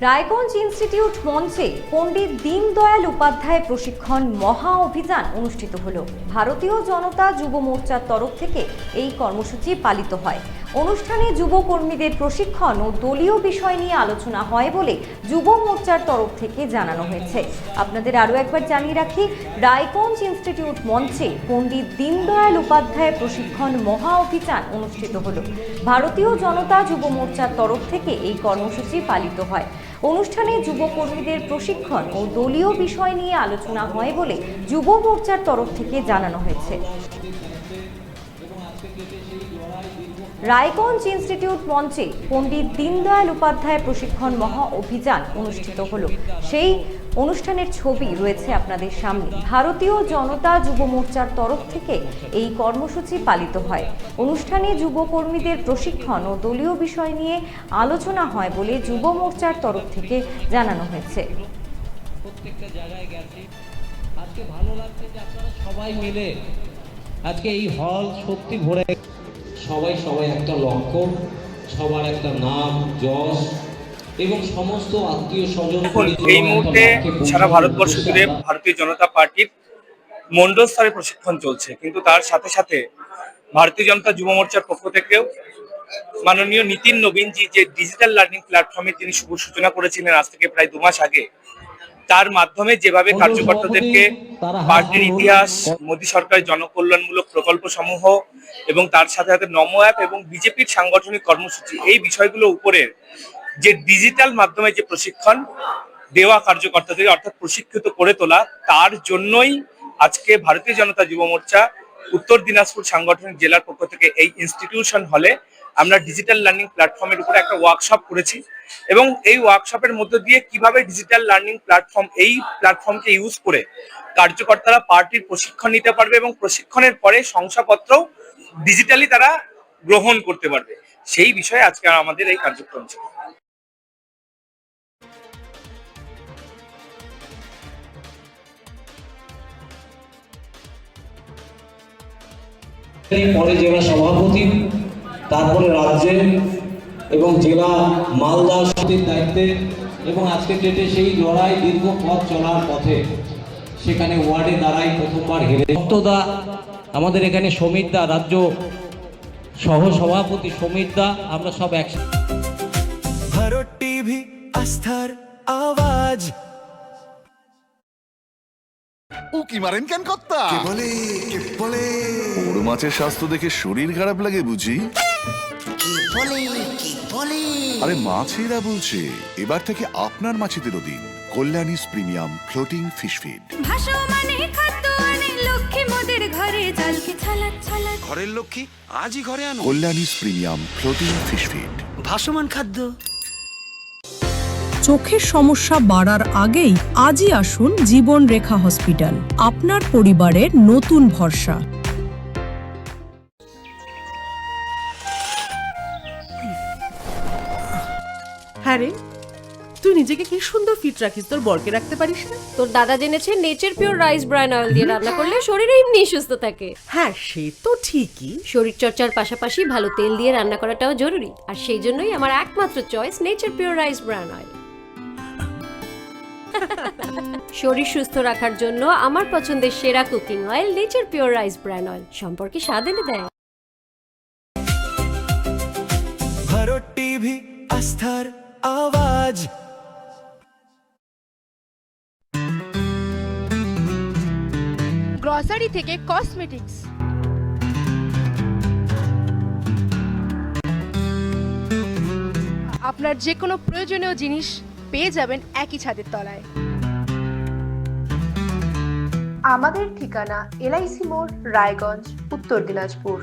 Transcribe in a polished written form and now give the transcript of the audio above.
Raiganj institute মঞ্চে পণ্ডিত দীনদয়াল উপাধ্যায় প্রশিক্ষণ মহা অভিযান অনুষ্ঠিত হলো। ভারতীয় জনতা যুব মোর্চার তরফ থেকে এই কর্মসূচি পালিত হয়। অনুষ্ঠানে যুব কর্মীদের প্রশিক্ষণ ও দলীয় বিষয় নিয়ে আলোচনা হয় বলে যুব মোর্চার তরফ থেকে জানানো হয়েছে। আপনাদের আরও একবার জানিয়ে রাখি, রায়গঞ্জ ইনস্টিটিউট মঞ্চে পণ্ডিত দীনদয়াল উপাধ্যায় প্রশিক্ষণ মহা অভিযান অনুষ্ঠিত হলো। ভারতীয় জনতা যুব মোর্চার তরফ থেকে এই কর্মসূচি পালিত হয়। অনুষ্ঠানে যুব কর্মীদের প্রশিক্ষণ ও দলীয় বিষয় নিয়ে আলোচনা হয় বলে যুব মোর্চার তরফ থেকে জানানো হয়েছে। রায়গঞ্জ ইনস্টিটিউট মঞ্চে পণ্ডিত দীনদয়াল উপাধ্যায় প্রশিক্ষণ মহা অভিযান অনুষ্ঠিত হলো। সেই অনুষ্ঠানের ছবি রয়েছে আপনাদের সামনে। ভারতীয় জনতা যুব মোর্চার তরফ থেকে এই কর্মসূচি পালিত হয়। অনুষ্ঠানে যুব কর্মীদের প্রশিক্ষণ ও দলীয় বিষয় নিয়ে আলোচনা হয় বলে যুব মোর্চার তরফ থেকে জানানো হয়েছে। প্রত্যেকটা জায়গায় গেছি, আজকে ভালো লাগছে যে আপনারা সবাই মিলে আজকে এই হল সত্যি ভরে, সবাই একটা লক্ষ্য, সবার একটা নাম, যশ এবং সমস্ত আত্মীয় স্বজন। এই মুহূর্তে সারা ভারতবর্ষ জুড়ে ভারতীয় জনতা পার্টির মন্ডল স্তরে প্রশিক্ষণ চলছে, কিন্তু তার সাথে সাথে ভারতীয় জনতা যুব মোর্চার পক্ষ থেকেও মাননীয় নীতিন নবীনজি যে ডিজিটাল লার্নিং প্ল্যাটফর্মের তিনি শুভ সূচনা করেছিলেন আজ থেকে প্রায় 2 মাস আগে, তার মাধ্যমে যেভাবে কার্যকর্তাদেরকে পার্টির ইতিহাস, মোদী সরকারের জনকল্যাণমূলক প্রকল্প সমূহ এবং তার সাথে সাথে নমো অ্যাপ এবং বিজেপির সাংগঠনিক কর্মসূচি, এই বিষয়গুলো উপরে যে ডিজিটাল মাধ্যমে যে প্রশিক্ষণ দেওয়া কার্যকর্তাদের অর্থাৎ প্রশিক্ষিত করে তোলা, তার জন্যই আজকে ভারতীয় জনতা যুব মোর্চা উত্তর দিনাজপুর সাংগঠনিক জেলার পক্ষ থেকে এই ইনস্টিটিউশন হলে আমরা ডিজিটাল লার্নিং প্ল্যাটফর্মের উপরে একটা ওয়ার্কশপ করেছি এবং এই ওয়ার্কশপের মধ্য দিয়ে কিভাবে ডিজিটাল লার্নিং প্ল্যাটফর্ম, এই প্ল্যাটফর্মকে ইউজ করে কার্যকর্তারা পার্টির প্রশিক্ষণ নিতে পারবে এবং প্রশিক্ষণের পরে শংসাপত্র ডিজিটালি তারা গ্রহণ করতে পারবে। সেই বিষয়ে আজকে আমাদের এই কার্যক্রম ছিল। পরে জেলা সভাপতি, তারপরে রাজ্যের এবং জেলা মালদা সমিতির দায়িত্বে এবং আজকের ডেটে সেই লড়াই দীর্ঘ পথ চলার পথে সেখানে ওয়ার্ডে দাঁড়াই প্রথমবার হেরে ভক্তদা, আমাদের এখানে সমীর দা, রাজ্য সহ সভাপতি সমীর দা, আমরা সব একসাথে। ভারত টিভি, আস্থার আওয়াজ। উকি মারেন কেন কর্তা? কে বলে বড় মাছের স্বাস্থ্য দেখে শরীর খারাপ লাগে বুঝি? আরে মাছেরা বলছে, এবার থেকে আপনার মাছেদেরও দিন কল্যাণীস প্রিমিয়াম ফ্লোটিং ফিশ ফিড। ঘরের লক্ষ্মী আজই ঘরে আনো কল্যাণীস প্রিমিয়াম ফ্লোটিং ফিশ ফিড। ভাসমান খাদ্য। চোখের সমস্যা বাড়ার আগেই আজই আসুন জীবন রেখা হসপিটাল, আপনার পরিবারের নতুন ভরসা। হ্যাঁ রে, তুই নিজেকে কি সুন্দর ফিট রাখিস, তোর বরকে রাখতে পারিস না? তোর দাদা জেনেছে nature pure rice bran oil দিয়ে রান্না করলে শরীর এমনি সুস্থ থাকে। হ্যাঁ, সে তো ঠিকই। শরীর চর্চার পাশাপাশি ভালো তেল দিয়ে রান্না করাটাও জরুরি, আর সেই জন্যই আমার একমাত্র choice nature pure rice bran oil. শরীর সুস্থ রাখার জন্য আমার পছন্দের সেরা cooking oil nature pure rice bran oil, সম্পর্কে স্বাদ এনে দেয়। ভারত টিভি, আস্থার আওয়াজ। গ্রসারি থেকে কসমেটিক্স, আপনার যে কোনো প্রয়োজনীয় জিনিস পেয়ে যাবেন একই ছাদের তলায়। আমাদের ঠিকানা LIC মোড়, রায়গঞ্জ, উত্তর দিনাজপুর।